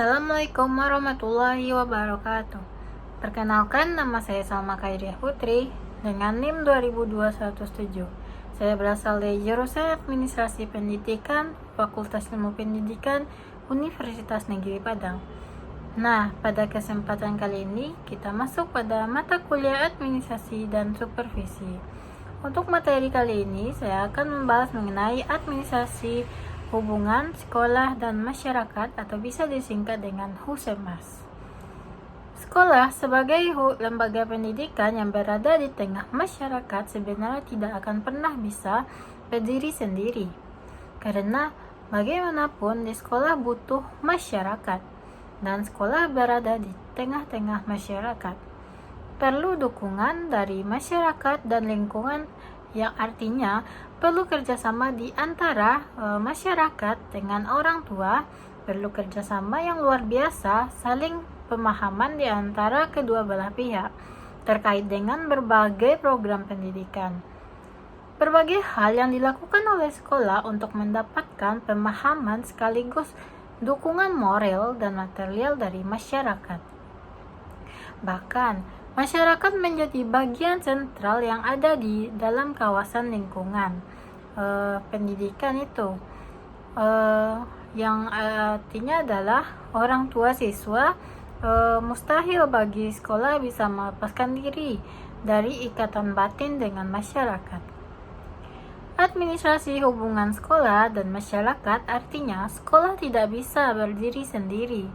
Assalamualaikum warahmatullahi wabarakatuh. Perkenalkan, nama saya Salma Khairyah Putri dengan NIM 20217. Saya berasal dari jurusan Administrasi Pendidikan, Fakultas Ilmu Pendidikan, Universitas Negeri Padang. Nah, pada kesempatan kali ini kita masuk pada mata kuliah Administrasi dan Supervisi. Untuk materi kali ini saya akan membahas mengenai administrasi hubungan sekolah dan masyarakat, atau bisa disingkat dengan Husemas. Sekolah sebagai lembaga pendidikan yang berada di tengah masyarakat sebenarnya tidak akan pernah bisa berdiri sendiri, karena bagaimanapun di sekolah butuh masyarakat, dan sekolah berada di tengah-tengah masyarakat. Perlu dukungan dari masyarakat dan lingkungan, yang artinya perlu kerjasama di antara masyarakat dengan orang tua, perlu kerjasama yang luar biasa, saling pemahaman di antara kedua belah pihak terkait dengan berbagai program pendidikan. Berbagai hal yang dilakukan oleh sekolah untuk mendapatkan pemahaman sekaligus dukungan moral dan material dari masyarakat. Bahkan masyarakat menjadi bagian sentral yang ada di dalam kawasan lingkungan pendidikan itu, yang artinya adalah orang tua siswa mustahil bagi sekolah bisa melepaskan diri dari ikatan batin dengan masyarakat. Administrasi hubungan sekolah dan masyarakat artinya sekolah tidak bisa berdiri sendiri,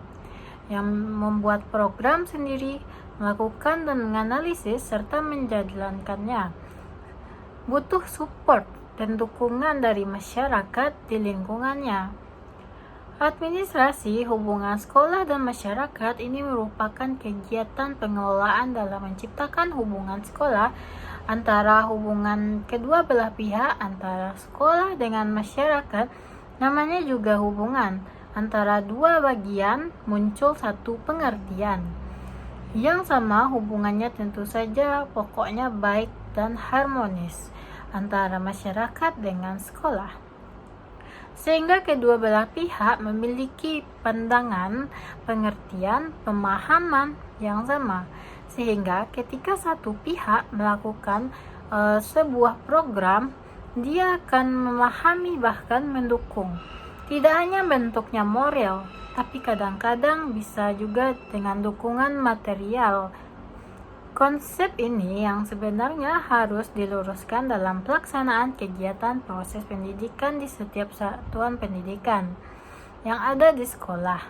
yang membuat program sendiri, melakukan dan menganalisis serta menjalankannya. Butuh support dan dukungan dari masyarakat di lingkungannya. Administrasi hubungan sekolah dan masyarakat ini merupakan kegiatan pengelolaan dalam menciptakan hubungan sekolah antara hubungan kedua belah pihak, antara sekolah dengan masyarakat. Namanya juga hubungan antara dua bagian, muncul satu pengertian yang sama. Hubungannya tentu saja pokoknya baik dan harmonis antara masyarakat dengan sekolah, sehingga kedua belah pihak memiliki pandangan, pengertian, pemahaman yang sama, sehingga ketika satu pihak melakukan sebuah program, dia akan memahami bahkan mendukung. Tidak hanya bentuknya moral, tapi kadang-kadang bisa juga dengan dukungan material. Konsep ini yang sebenarnya harus diluruskan dalam pelaksanaan kegiatan proses pendidikan di setiap satuan pendidikan yang ada di sekolah.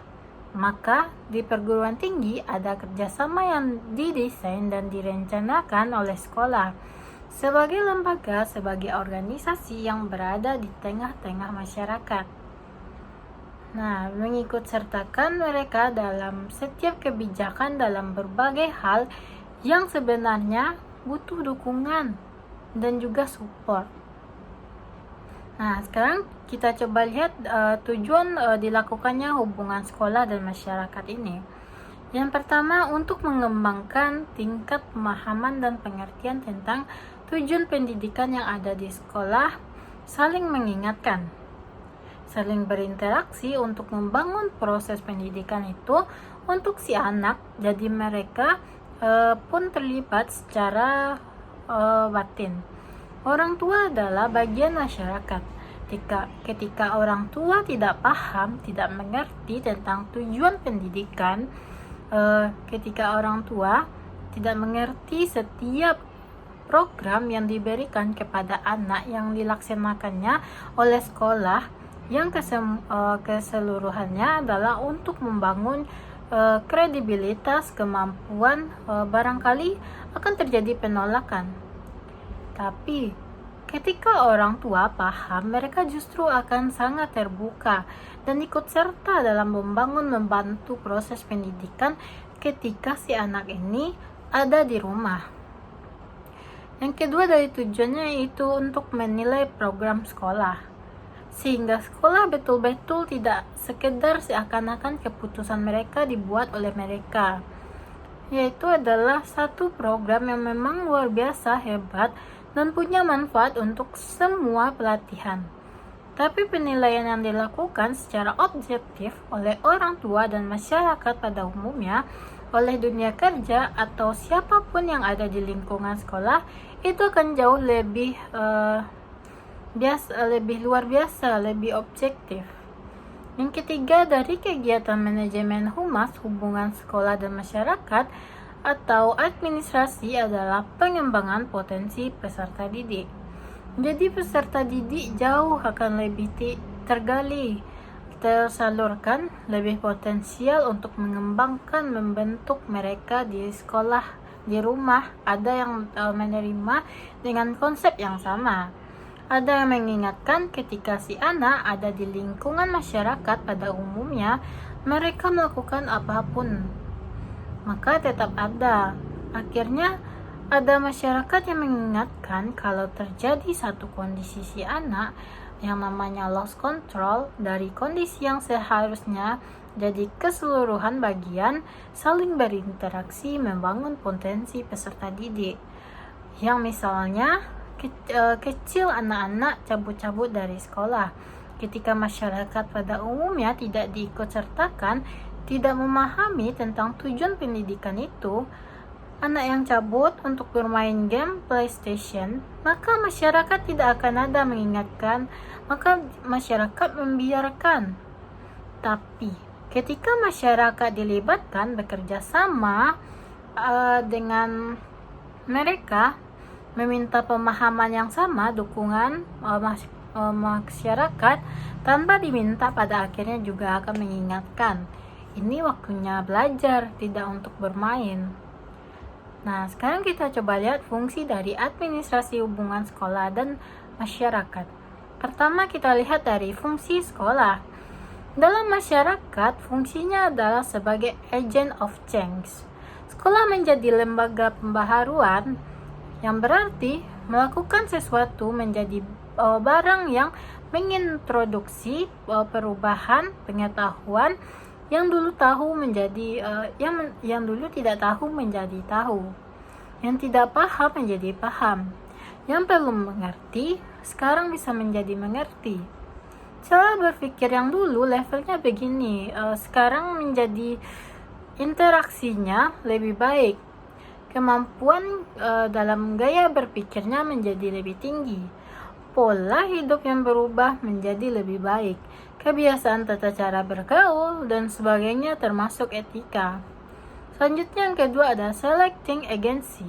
Maka di perguruan tinggi ada kerjasama yang didesain dan direncanakan oleh sekolah sebagai lembaga, sebagai organisasi yang berada di tengah-tengah masyarakat. Nah, mengikut sertakan mereka dalam setiap kebijakan dalam berbagai hal yang sebenarnya butuh dukungan dan juga support. Nah, sekarang kita coba lihat tujuan dilakukannya hubungan sekolah dan masyarakat ini. Yang pertama, untuk mengembangkan tingkat pemahaman dan pengertian tentang tujuan pendidikan yang ada di sekolah, saling mengingatkan, saling berinteraksi untuk membangun proses pendidikan itu untuk si anak, jadi mereka pun terlibat secara batin. Orang tua adalah bagian masyarakat. Ketika orang tua tidak paham, tidak mengerti tentang tujuan pendidikan, ketika orang tua tidak mengerti setiap program yang diberikan kepada anak yang dilaksanakannya oleh sekolah, yang keseluruhannya adalah untuk membangun kredibilitas, kemampuan, barangkali akan terjadi penolakan. Tapi ketika orang tua paham, mereka justru akan sangat terbuka dan ikut serta dalam membantu proses pendidikan ketika si anak ini ada di rumah. Yang kedua dari tujuannya yaitu untuk menilai program sekolah, sehingga sekolah betul-betul tidak sekedar seakan-akan keputusan mereka dibuat oleh mereka, yaitu adalah satu program yang memang luar biasa hebat dan punya manfaat untuk semua pelatihan. Tapi penilaian yang dilakukan secara objektif oleh orang tua dan masyarakat pada umumnya, oleh dunia kerja atau siapapun yang ada di lingkungan sekolah, itu akan jauh lebih lebih luar biasa, lebih objektif. Yang ketiga, dari kegiatan manajemen humas, hubungan sekolah dan masyarakat atau administrasi adalah pengembangan potensi peserta didik. Jadi peserta didik jauh akan lebih tergali, tersalurkan, lebih potensial untuk mengembangkan, membentuk mereka di sekolah, di rumah. Ada yang menerima dengan konsep yang sama. Ada yang mengingatkan ketika si anak ada di lingkungan masyarakat pada umumnya, mereka melakukan apapun, maka tetap ada. Akhirnya ada masyarakat yang mengingatkan kalau terjadi satu kondisi si anak yang namanya lost control dari kondisi yang seharusnya jadi keseluruhan bagian saling berinteraksi membangun potensi peserta didik. Yang misalnya kecil anak-anak cabut-cabut dari sekolah. Ketika masyarakat pada umumnya tidak diikut sertakan, tidak memahami tentang tujuan pendidikan itu, anak yang cabut untuk bermain game PlayStation, maka masyarakat tidak akan ada mengingatkan, maka masyarakat membiarkan. Tapi ketika masyarakat dilibatkan bekerja sama dengan mereka, meminta pemahaman yang sama, dukungan masyarakat tanpa diminta, pada akhirnya juga akan mengingatkan. Ini waktunya belajar, tidak untuk bermain. Nah, sekarang kita coba lihat fungsi dari administrasi hubungan sekolah dan masyarakat. Pertama, kita lihat dari fungsi sekolah. Dalam masyarakat, fungsinya adalah sebagai agent of change. Sekolah menjadi lembaga pembaharuan, yang berarti melakukan sesuatu menjadi barang yang mengintroduksi perubahan pengetahuan yang dulu tahu menjadi yang dulu tidak tahu menjadi tahu, yang tidak paham menjadi paham, yang belum mengerti sekarang bisa menjadi mengerti. Cara berpikir yang dulu levelnya begini, sekarang menjadi interaksinya lebih baik. Kemampuan dalam gaya berpikirnya menjadi lebih tinggi. Pola hidup yang berubah menjadi lebih baik. Kebiasaan tata cara bergaul dan sebagainya termasuk etika. Selanjutnya yang kedua ada selecting agency.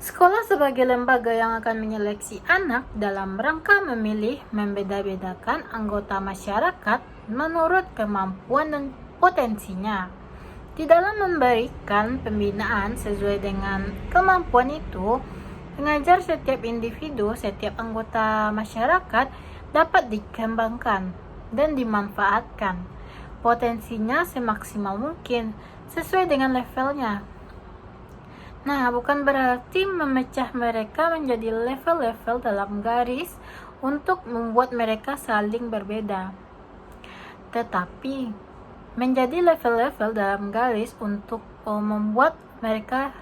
Sekolah sebagai lembaga yang akan menyeleksi anak dalam rangka memilih, membeda-bedakan anggota masyarakat menurut kemampuan dan potensinya. Di dalam memberikan pembinaan sesuai dengan kemampuan itu, mengajar setiap individu, setiap anggota masyarakat dapat dikembangkan dan dimanfaatkan potensinya semaksimal mungkin sesuai dengan levelnya. Nah, bukan berarti memecah mereka menjadi level-level dalam garis untuk membuat mereka saling berbeda, tetapi menjadi level-level dalam garis untuk membuat mereka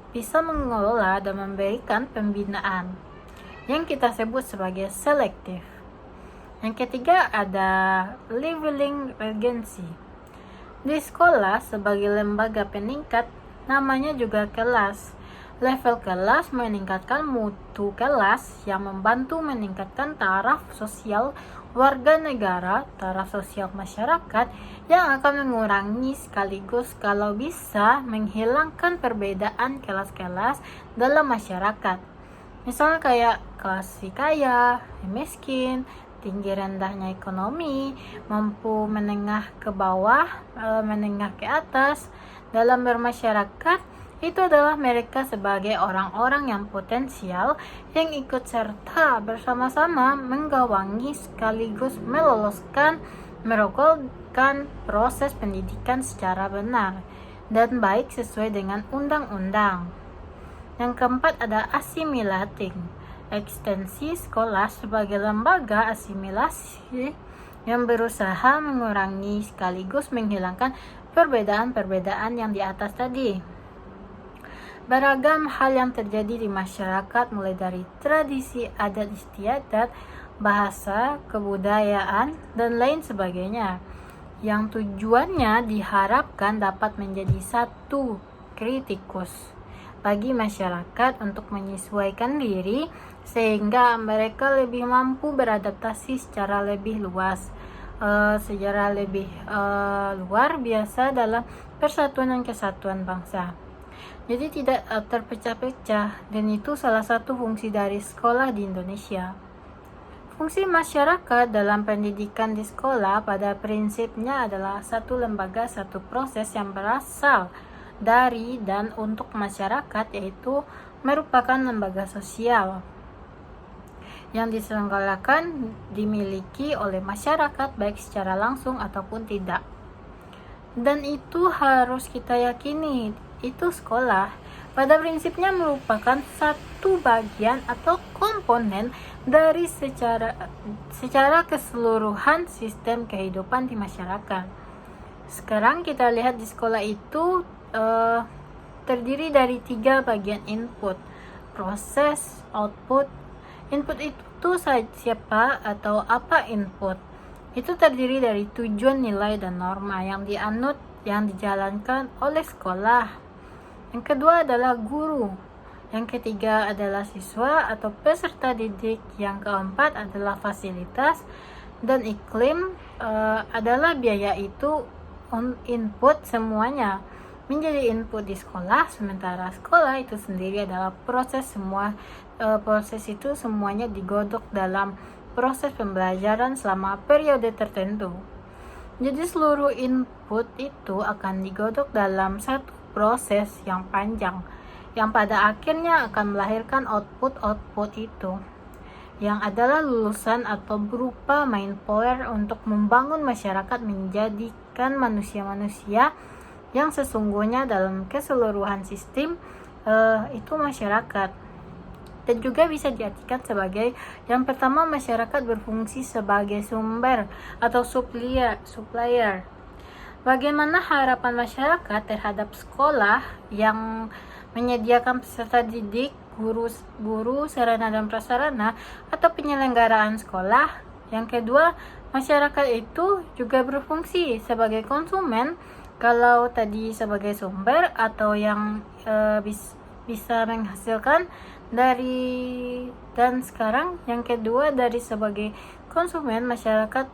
bisa mengelola dan memberikan pembinaan yang kita sebut sebagai selektif. Yang ketiga ada leveling agency. Di sekolah sebagai lembaga peningkat, namanya juga kelas. Level kelas meningkatkan mutu kelas yang membantu meningkatkan taraf sosial warga negara, taraf sosial masyarakat yang akan mengurangi sekaligus kalau bisa menghilangkan perbedaan kelas-kelas dalam masyarakat. Misalnya kayak kelas si kaya, miskin, tinggi rendahnya ekonomi, mampu menengah ke bawah, menengah ke atas. Dalam bermasyarakat, itu adalah mereka sebagai orang-orang yang potensial yang ikut serta bersama-sama menggawangi sekaligus meloloskan, merogohkan proses pendidikan secara benar dan baik sesuai dengan undang-undang. Yang keempat ada assimilating. Ekstensi sekolah sebagai lembaga asimilasi yang berusaha mengurangi sekaligus menghilangkan perbedaan-perbedaan yang di atas tadi. Beragam hal yang terjadi di masyarakat mulai dari tradisi adat istiadat, bahasa, kebudayaan, dan lain sebagainya, yang tujuannya diharapkan dapat menjadi satu kritikus bagi masyarakat untuk menyesuaikan diri sehingga mereka lebih mampu beradaptasi secara lebih luas, luar biasa dalam persatuan dan kesatuan bangsa. Jadi tidak terpecah-pecah, dan itu salah satu fungsi dari sekolah di Indonesia. Fungsi masyarakat dalam pendidikan di sekolah pada prinsipnya adalah satu lembaga, satu proses yang berasal dari dan untuk masyarakat, yaitu merupakan lembaga sosial yang diselenggarakan dimiliki oleh masyarakat baik secara langsung ataupun tidak. Dan itu harus kita yakini, itu sekolah pada prinsipnya merupakan satu bagian atau komponen dari secara keseluruhan sistem kehidupan di masyarakat. Sekarang kita lihat di sekolah itu terdiri dari 3 bagian input, proses, output. Input itu siapa atau apa input? Itu terdiri dari tujuan, nilai, dan norma yang dianut, yang dijalankan oleh sekolah. Yang kedua adalah guru. Yang ketiga adalah siswa atau peserta didik. Yang keempat adalah fasilitas, dan iklim adalah biaya. Itu input semuanya menjadi input di sekolah, sementara sekolah itu sendiri adalah proses. Proses itu semuanya digodok dalam proses pembelajaran selama periode tertentu. Jadi seluruh input itu akan digodok dalam satu proses yang panjang, yang pada akhirnya akan melahirkan output itu, yang adalah lulusan atau berupa main power untuk membangun masyarakat menjadikan manusia-manusia yang sesungguhnya dalam keseluruhan sistem itu masyarakat. Dan juga bisa diartikan sebagai yang pertama, masyarakat berfungsi sebagai sumber atau supplier. Bagaimana harapan masyarakat terhadap sekolah yang menyediakan peserta didik, guru, sarana dan prasarana, atau penyelenggaraan sekolah. Yang kedua, masyarakat itu juga berfungsi sebagai konsumen, kalau tadi sebagai sumber atau yang bisa menghasilkan dari, dan sekarang yang kedua dari sebagai konsumen. Masyarakat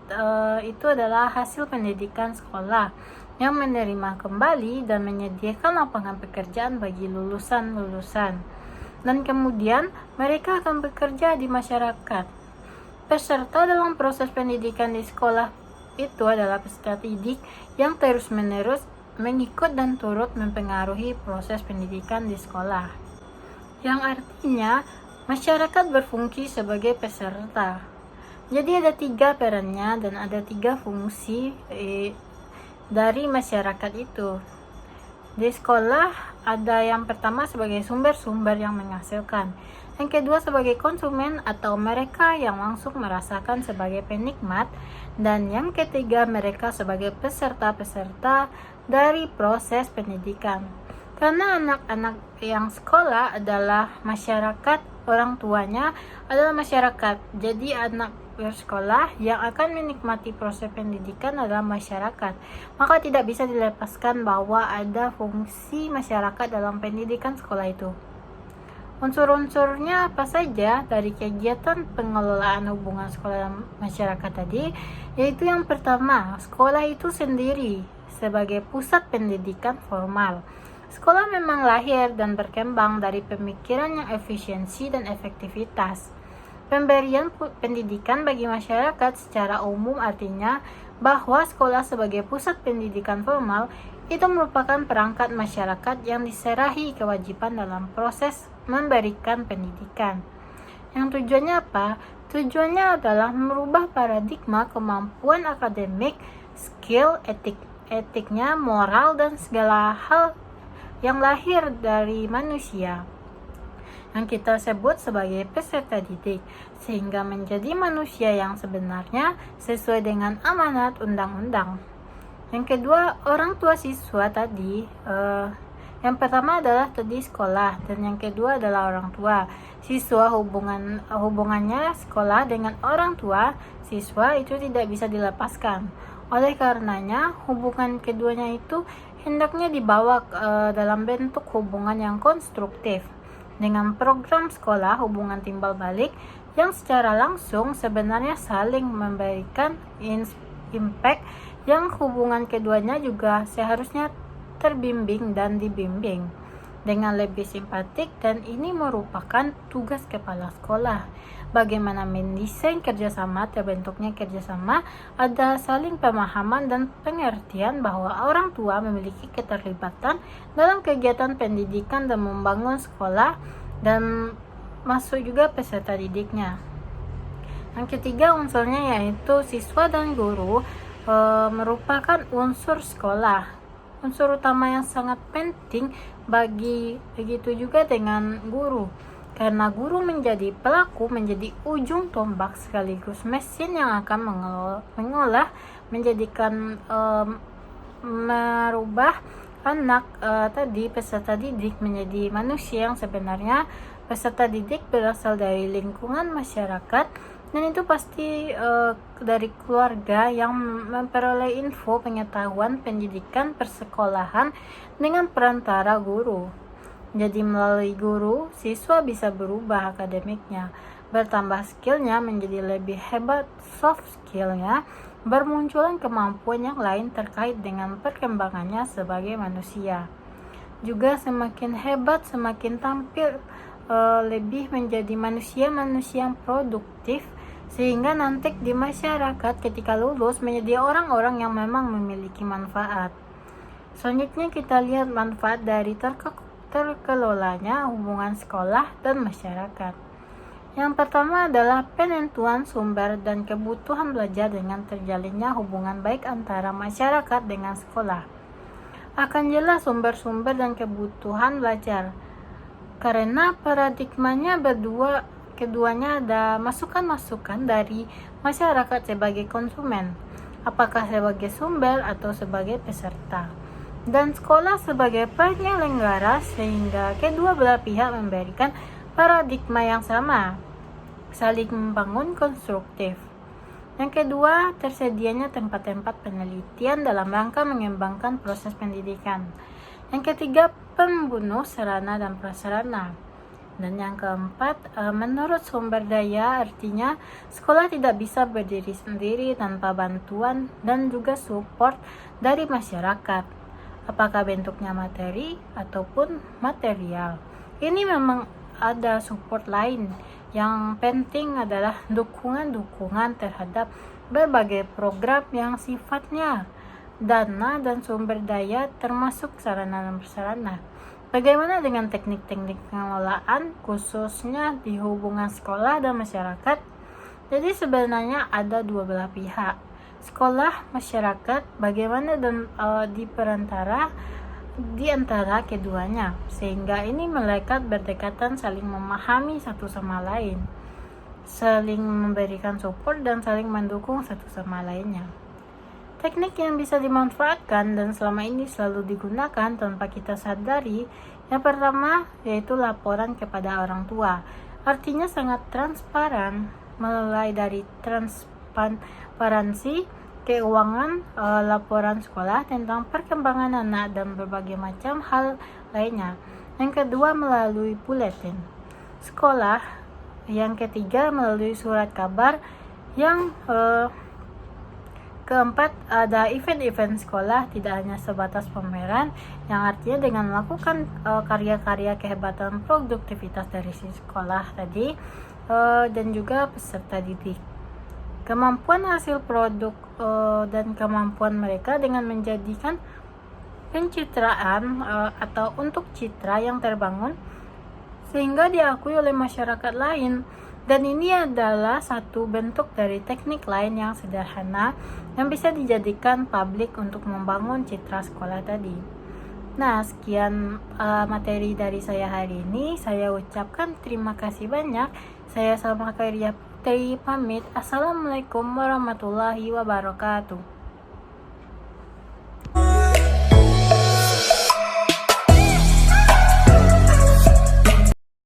itu adalah hasil pendidikan sekolah yang menerima kembali dan menyediakan lapangan pekerjaan bagi lulusan-lulusan, dan kemudian mereka akan bekerja di masyarakat. Peserta dalam proses pendidikan di sekolah itu adalah peserta didik yang terus-menerus mengikut dan turut mempengaruhi proses pendidikan di sekolah, yang artinya masyarakat berfungsi sebagai peserta. Jadi ada 3 perannya dan ada 3 fungsi dari masyarakat itu. Di sekolah ada yang pertama sebagai sumber-sumber yang menghasilkan, yang kedua sebagai konsumen atau mereka yang langsung merasakan sebagai penikmat, dan yang ketiga mereka sebagai peserta-peserta dari proses pendidikan. Karena anak-anak yang sekolah adalah masyarakat, orang tuanya adalah masyarakat. Jadi anak bersekolah yang akan menikmati proses pendidikan adalah masyarakat. Maka tidak bisa dilepaskan bahwa ada fungsi masyarakat dalam pendidikan sekolah itu. Unsur-unsurnya apa saja dari kegiatan pengelolaan hubungan sekolah dan masyarakat tadi? Yaitu yang pertama, sekolah itu sendiri sebagai pusat pendidikan formal. Sekolah memang lahir dan berkembang dari pemikiran yang efisiensi dan efektivitas. Pemberian pendidikan bagi masyarakat secara umum artinya bahwa sekolah sebagai pusat pendidikan formal itu merupakan perangkat masyarakat yang diserahi kewajiban dalam proses memberikan pendidikan. Yang tujuannya apa? Tujuannya adalah merubah paradigma kemampuan akademik, skill, etiknya, moral, dan segala hal yang lahir dari manusia, yang kita sebut sebagai peserta didik, sehingga menjadi manusia yang sebenarnya sesuai dengan amanat undang-undang. Yang kedua, orang tua siswa tadi Yang pertama adalah tadi sekolah, dan yang kedua adalah orang tua. Siswa hubungannya sekolah dengan orang tua siswa itu tidak bisa dilepaskan. Oleh karenanya, hubungan keduanya itu hendaknya dibawa dalam bentuk hubungan yang konstruktif. Dengan program sekolah hubungan timbal balik yang secara langsung sebenarnya saling memberikan impact, yang hubungan keduanya juga seharusnya terbimbing dan dibimbing dengan lebih simpatik, dan ini merupakan tugas kepala sekolah. Bagaimana mendesain kerjasama, terbentuknya kerjasama, ada saling pemahaman dan pengertian bahwa orang tua memiliki keterlibatan dalam kegiatan pendidikan dan membangun sekolah, dan masuk juga peserta didiknya. Yang ketiga unsurnya yaitu siswa dan guru merupakan unsur sekolah, unsur utama yang sangat penting. Begitu juga dengan guru, karena guru menjadi pelaku, menjadi ujung tombak sekaligus mesin yang akan mengolah, menjadikan merubah anak peserta didik menjadi manusia yang sebenarnya. Peserta didik berasal dari lingkungan masyarakat, dan itu pasti dari keluarga yang memperoleh info, pengetahuan, pendidikan, persekolahan dengan perantara guru. Jadi melalui guru, siswa bisa berubah akademiknya, bertambah skillnya menjadi lebih hebat, soft skillnya, bermunculan kemampuan yang lain terkait dengan perkembangannya sebagai manusia. Juga semakin hebat, semakin tampil lebih menjadi manusia yang produktif, sehingga nanti di masyarakat ketika lulus menjadi orang-orang yang memang memiliki manfaat. Selanjutnya kita lihat manfaat dari terkelolanya hubungan sekolah dan masyarakat. Yang pertama adalah penentuan sumber dan kebutuhan belajar dengan terjalinnya hubungan baik antara masyarakat dengan sekolah. Akan jelas sumber-sumber dan kebutuhan belajar, karena paradigmanya keduanya ada masukan-masukan dari masyarakat sebagai konsumen, apakah sebagai sumber atau sebagai peserta, dan sekolah sebagai penyelenggara, sehingga kedua belah pihak memberikan paradigma yang sama, saling membangun konstruktif. Yang kedua, tersedianya tempat-tempat penelitian dalam rangka mengembangkan proses pendidikan. Yang ketiga, pembunuh sarana dan prasarana. Dan yang keempat, menurut sumber daya, artinya sekolah tidak bisa berdiri sendiri tanpa bantuan dan juga support dari masyarakat, apakah bentuknya materi ataupun material. Ini memang ada support lain. Yang penting adalah dukungan terhadap berbagai program yang sifatnya dana dan sumber daya, termasuk sarana dan prasarana. Bagaimana dengan teknik-teknik pengelolaan, khususnya di hubungan sekolah dan masyarakat? Jadi sebenarnya ada dua belah pihak, sekolah, masyarakat. Bagaimana dan di antara keduanya, sehingga ini melekat berdekatan, saling memahami satu sama lain, saling memberikan support dan saling mendukung satu sama lainnya. Teknik yang bisa dimanfaatkan dan selama ini selalu digunakan tanpa kita sadari, yang pertama yaitu laporan kepada orang tua. Artinya sangat transparan, mulai dari transparansi keuangan, laporan sekolah tentang perkembangan anak, dan berbagai macam hal lainnya. Yang kedua melalui buletin sekolah. Yang ketiga melalui surat kabar. Yang keempat, ada event-event sekolah, tidak hanya sebatas pameran, yang artinya dengan melakukan karya-karya kehebatan produktivitas dari si sekolah tadi, dan juga peserta didik. Kemampuan hasil produk dan kemampuan mereka dengan menjadikan pencitraan atau untuk citra yang terbangun sehingga diakui oleh masyarakat lain. Dan ini adalah satu bentuk dari teknik lain yang sederhana yang bisa dijadikan publik untuk membangun citra sekolah tadi. Nah, sekian materi dari saya hari ini. Saya ucapkan terima kasih banyak. Saya Salma Khairia Putri pamit. Assalamualaikum warahmatullahi wabarakatuh.